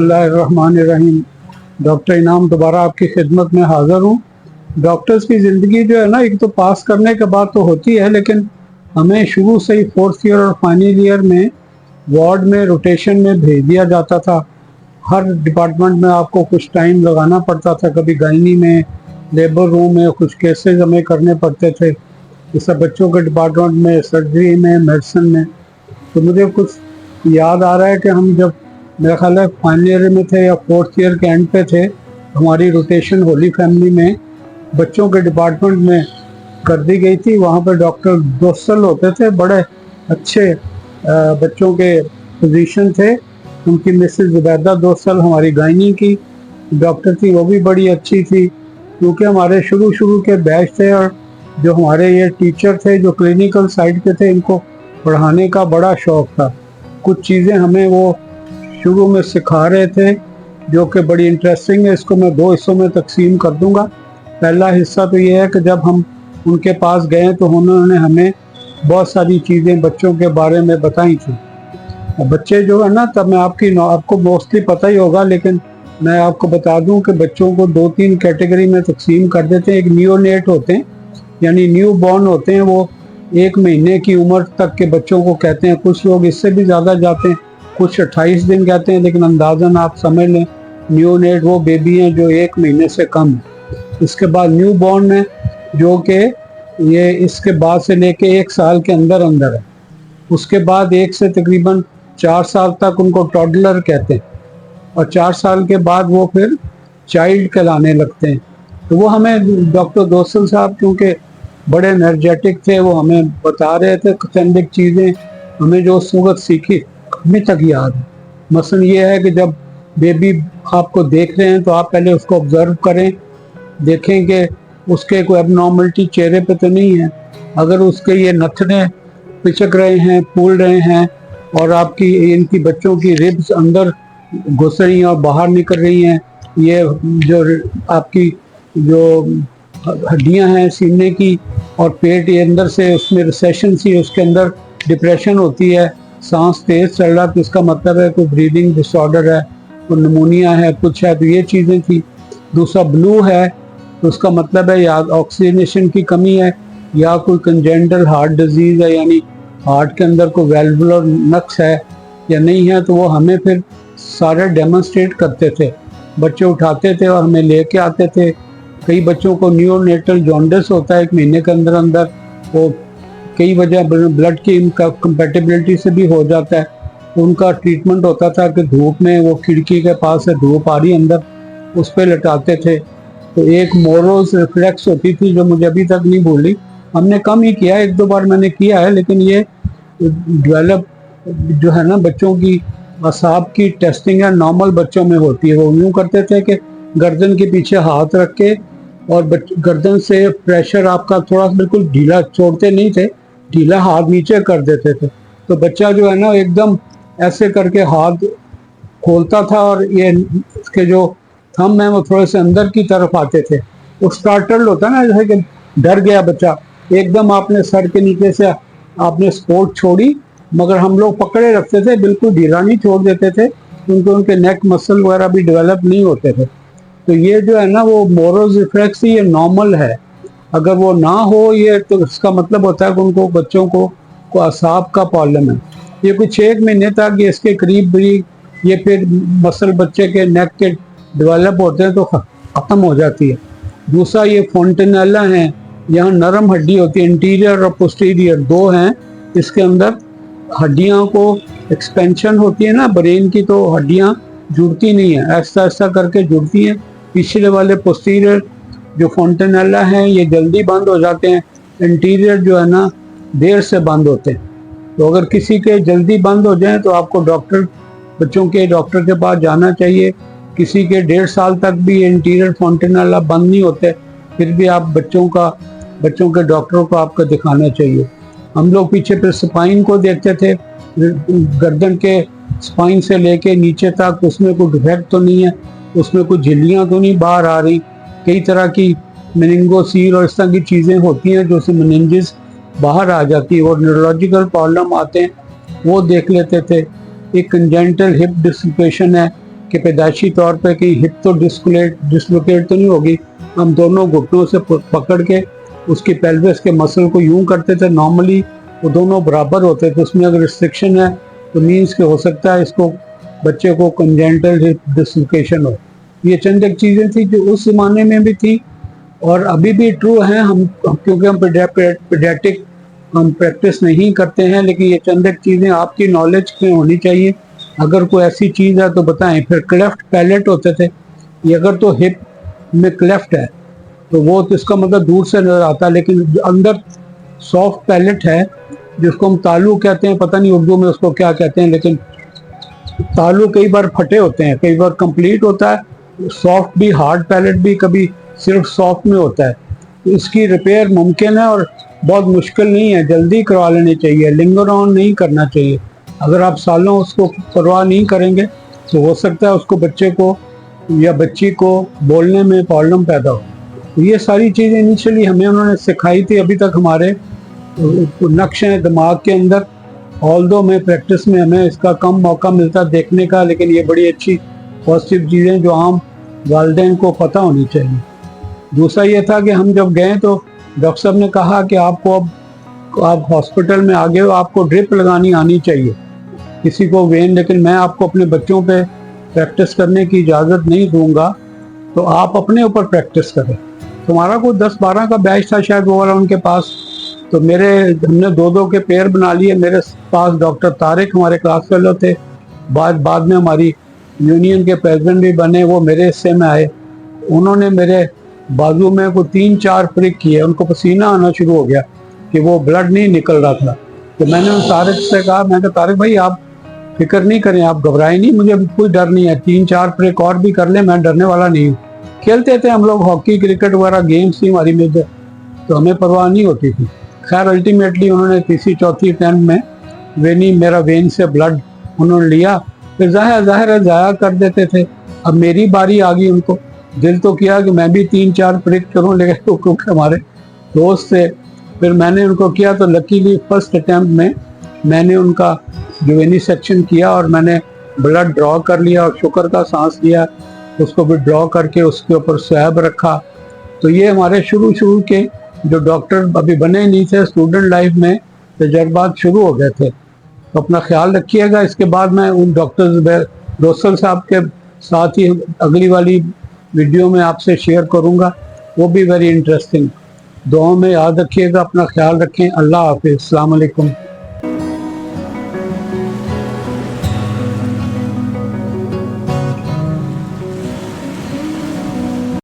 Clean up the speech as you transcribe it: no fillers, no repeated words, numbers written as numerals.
बिस्मिल्लाहिर्रहमानिर्रहीम। डॉक्टर इनाम दोबारा आपकी खिदमत में हाज़िर हूँ। डॉक्टर्स की ज़िंदगी जो है ना, एक तो पास करने के बाद तो होती है, लेकिन हमें शुरू से ही 4th ईयर और फाइनल ईयर में वार्ड में रोटेशन में भेज दिया जाता था। हर डिपार्टमेंट में आपको कुछ टाइम लगाना पड़ता था, कभी गायनी में, लेबर रूम में कुछ केसेस हमें करने पड़ते थे, जैसे बच्चों के डिपार्टमेंट में, सर्जरी में, मेडिसिन में। तो मुझे कुछ याद आ रहा है कि हम जब मेरा ख्याल है फाइनल ईयर में थे या 4th ईयर के एंड पे थे, हमारी रोटेशन होली फैमिली में बच्चों के डिपार्टमेंट में कर दी गई थी। वहाँ पे डॉक्टर दोसल होते थे, बड़े अच्छे बच्चों के फिजिशियन थे। उनकी मिसेस जुबैदा दोसल हमारी गायनी की डॉक्टर थी, वो भी बड़ी अच्छी थी, क्योंकि हमारे शुरू के बैच थे। और जो हमारे ये टीचर थे जो क्लिनिकल साइड के थे, इनको पढ़ाने का बड़ा शौक था। कुछ चीज़ें हमें वो शुरू में सिखा रहे थे जो कि बड़ी इंटरेस्टिंग है। इसको मैं 2 हिस्सों में तकसीम कर दूंगा। पहला हिस्सा तो ये है कि जब हम उनके पास गए तो उन्होंने हमें बहुत सारी चीज़ें बच्चों के बारे में बताई थी। बच्चे जो है ना, तब मैं आपको मोस्टली पता ही होगा, लेकिन मैं आपको बता दूं कि बच्चों को 2-3 कैटेगरी में तकसीम कर देते हैं। एक नियोनेट होते हैं, यानी न्यू बॉर्न होते हैं, वो 1 महीने की उम्र तक के बच्चों को कहते हैं। कुछ लोग इससे भी ज़्यादा जाते हैं, कुछ 28 दिन कहते हैं, लेकिन अंदाज़न आप समझ लें नियोनेट वो बेबी हैं जो 1 महीने से कम है। इसके बाद न्यू बॉर्न है, जो कि ये इसके बाद से लेके 1 साल के अंदर है। उसके बाद 1 से तकरीबन 4 साल तक उनको टॉडलर कहते हैं, और 4 साल के बाद वो फिर चाइल्ड कहलाने लगते हैं। तो वो हमें डॉक्टर दोसल साहब, क्योंकि बड़े एनर्जेटिक थे, वो हमें बता रहे थे चंद एक चीज़ें हमें जो उस वक्त सीखी अभी तक याद है। मसलन ये है कि जब बेबी आपको देख रहे हैं तो आप पहले उसको ऑब्जर्व करें, देखें कि उसके कोई एबनॉर्मलिटी चेहरे पे तो नहीं है। अगर उसके ये नथने पिचक रहे हैं, फूल रहे हैं, और आपकी इनकी बच्चों की रिब्स अंदर घुस रही हैं और बाहर निकल रही हैं, ये जो आपकी जो हड्डियां हैं सीने की और पेट के अंदर से उसमें रिसेशन सी, उसके अंदर डिप्रेशन होती है, सांस तेज चल रहा, तो इसका मतलब है कोई ब्रीदिंग डिसऑर्डर है, कोई निमोनिया है, कुछ है, तो ये चीज़ें थी। दूसरा ब्लू है, तो उसका मतलब है या ऑक्सीजनेशन की कमी है या कोई कंजेंटल हार्ट डिजीज़ है, यानी हार्ट के अंदर कोई वेल्वुलर नक्स है या नहीं है। तो वो हमें फिर सारे डेमोन्स्ट्रेट करते थे, बच्चे उठाते थे और हमें लेके आते थे। कई बच्चों को नियोनेटल जॉन्डिस होता है 1 महीने के अंदर, वो कई वजह ब्लड की कंपैटिबिलिटी से भी हो जाता है। तो उनका ट्रीटमेंट होता था कि धूप में, वो खिड़की के पास से धूप आ रही अंदर, उस पर लटाते थे। तो एक मोरोज रिफ्लेक्स होती थी जो मुझे अभी तक नहीं भूली, हमने कम ही किया, 1-2 बार मैंने किया है, लेकिन ये डेवलप जो है ना बच्चों की असाब की टेस्टिंग है, नॉर्मल बच्चों में होती है। वो यूँ करते थे कि गर्दन के पीछे हाथ रख के और गर्दन से प्रेशर आपका थोड़ा बिल्कुल ढीला, छोड़ते नहीं थे, ढीला हाथ नीचे कर देते थे। तो बच्चा जो है ना एकदम ऐसे करके हाथ खोलता था, और ये इसके जो थंब है वो थोड़े से अंदर की तरफ आते थे। वो स्टार्टल्ड होता है ना, जैसे कि डर गया बच्चा, एकदम आपने सर के नीचे से आपने सपोर्ट छोड़ी, मगर हम लोग पकड़े रखते थे, बिल्कुल ढीला नहीं छोड़ देते थे, क्योंकि उनके नेक मसल वगैरह भी डेवलप नहीं होते थे। तो ये जो है ना वो मोरोज रिफ्लेक्स, ये नॉर्मल है। अगर वो ना हो ये, तो इसका मतलब होता है कि उनको बच्चों को असाब का प्रॉब्लम है। ये कुछ 1 महीने तक ये इसके करीब भी ये फिर मसल बच्चे के नेक के डेवलप होते हैं तो ख़त्म हो जाती है। दूसरा ये फोंटेनेला है, यहाँ नरम हड्डी होती है, इंटीरियर और पोस्टीरियर 2 हैं। इसके अंदर हड्डियाँ को एक्सपेंशन होती है ना ब्रेन की, तो हड्डियाँ जुड़ती नहीं है, ऐसा ऐसा करके जुड़ती हैं। पिछले वाले पोस्टीरियर जो फोंटेनेला हैं ये जल्दी बंद हो जाते हैं, इंटीरियर जो है ना देर से बंद होते हैं। तो अगर किसी के जल्दी बंद हो जाए तो आपको बच्चों के डॉक्टर के पास जाना चाहिए। किसी के 1.5 साल तक भी इंटीरियर फोंटेनेला बंद नहीं होते, फिर भी आप बच्चों के डॉक्टरों को आपको दिखाना चाहिए। हम लोग पीछे फिर स्पाइन को देखते थे, गर्दन के स्पाइन से लेके नीचे तक उसमें कोई डिफेक्ट तो नहीं है, उसमें कुछ झिल्लियाँ तो नहीं बाहर आ रही। कई तरह की मेनिंगोसील और इस तरह की चीज़ें होती हैं जो से मेनिंजिस बाहर आ जाती है, और न्यूरोलॉजिकल प्रॉब्लम आते हैं वो देख लेते थे। एक कंजेंटल हिप डिसलोकेशन है कि पैदाइशी तौर पे कहीं हिप तो डिसलोकेट तो नहीं होगी। हम दोनों घुटनों से पकड़ के उसकी पेल्विस के मसल को यूं करते थे, नॉर्मली वो दोनों बराबर होते थे। उसमें अगर रिस्ट्रिक्शन है तो मीन्स के हो सकता है इसको बच्चे को कंजेंटल हिप डिसलोकेशन हो। ये चंद एक चीज़ें थी जो उस ज़माने में भी थी और अभी भी ट्रू हैं। हम क्योंकि हम पीडियाट्रिक हम प्रैक्टिस नहीं करते हैं, लेकिन ये चंद एक चीज़ें आपकी नॉलेज में होनी चाहिए। अगर कोई ऐसी चीज़ है तो बताएं। फिर क्लेफ्ट पैलेट होते थे, ये अगर तो हिप में क्लेफ्ट है तो वो तो इसका मतलब दूर से नजर आता है, लेकिन अंदर सॉफ्ट पैलेट है जिसको हम तालू कहते हैं, पता नहीं उर्दू में उसको क्या कहते हैं, लेकिन तालू कई बार फटे होते हैं, कई बार कंप्लीट होता है सॉफ्ट भी, हार्ड पैलेट भी कभी सिर्फ सॉफ्ट में होता है। तो इसकी रिपेयर मुमकिन है और बहुत मुश्किल नहीं है, जल्दी करवा लेनी चाहिए, लिंगर ऑन नहीं करना चाहिए। अगर आप सालों उसको परवाह नहीं करेंगे तो हो सकता है उसको बच्चे को या बच्ची को बोलने में प्रॉब्लम पैदा हो। तो ये सारी चीज़ें इनिशियली हमें उन्होंने सिखाई थी, अभी तक हमारे नक्श हैं दिमाग के अंदर। ऑल्दो में प्रैक्टिस में हमें इसका कम मौका मिलता देखने का, लेकिन ये बड़ी अच्छी पॉजिटिव चीज़ें जो आम वालिदैन को पता होनी चाहिए। दूसरा ये था कि हम जब गए तो डॉक्टर साहब ने कहा कि आपको अब आप हॉस्पिटल में आ गए हो, आपको ड्रिप लगानी आनी चाहिए, किसी को वेन, लेकिन मैं आपको अपने बच्चों पे प्रैक्टिस करने की इजाज़त नहीं दूंगा, तो आप अपने ऊपर प्रैक्टिस करें। तुम्हारा कोई 10-12 का बैच था शायद वो वाला उनके पास, तो हमने दो के पेयर बना लिए। मेरे पास डॉक्टर तारिक हमारे क्लास फेलो थे, बाद में हमारी यूनियन के प्रेसिडेंट भी बने, वो मेरे हिस्से में आए। उन्होंने मेरे बाजू में को 3-4 प्रिक किए, उनको पसीना आना शुरू हो गया कि वो ब्लड नहीं निकल रहा था। तो मैंने उन तारिक से कहा, मैं कहा तारिक भाई आप फिक्र नहीं करें, आप घबराएं नहीं, मुझे कोई डर नहीं है, 3-4 प्रिक और भी कर ले, मैं डरने वाला नहीं हूँ। खेलते थे हम लोग हॉकी क्रिकेट वगैरह गेम्स थी हमारी में, तो हमें परवाह नहीं होती थी। खैर अल्टीमेटली उन्होंने तीसरी चौथी अटैम्प्ट में मेरा वेन से ब्लड उन्होंने लिया, फिर जाहिर है ज़ाया कर देते थे। अब मेरी बारी आ गई, उनको दिल तो किया कि मैं भी 3-4 प्रिक करूँ, लेकिन क्योंकि हमारे दोस्त थे, फिर मैंने उनको किया। तो लकीली फर्स्ट अटैम्प्ट में मैंने उनका जो वेनी सेक्शन किया और मैंने ब्लड ड्रॉ कर लिया और शुक्र का सांस लिया, उसको भी ड्रॉ करके उसके ऊपर स्वैब रखा। तो ये हमारे शुरू के जो डॉक्टर अभी बने नहीं थे, स्टूडेंट लाइफ में तजर्बात शुरू हो गए थे। तो अपना ख्याल रखिएगा। इसके बाद मैं उन डॉक्टर रोसल साहब के साथ ही अगली वाली वीडियो में आपसे शेयर करूंगा, वो भी वेरी इंटरेस्टिंग। दुआओं में याद रखिएगा, अपना ख्याल रखें। अल्लाह हाफिज़, अस्सलाम वालेकुम।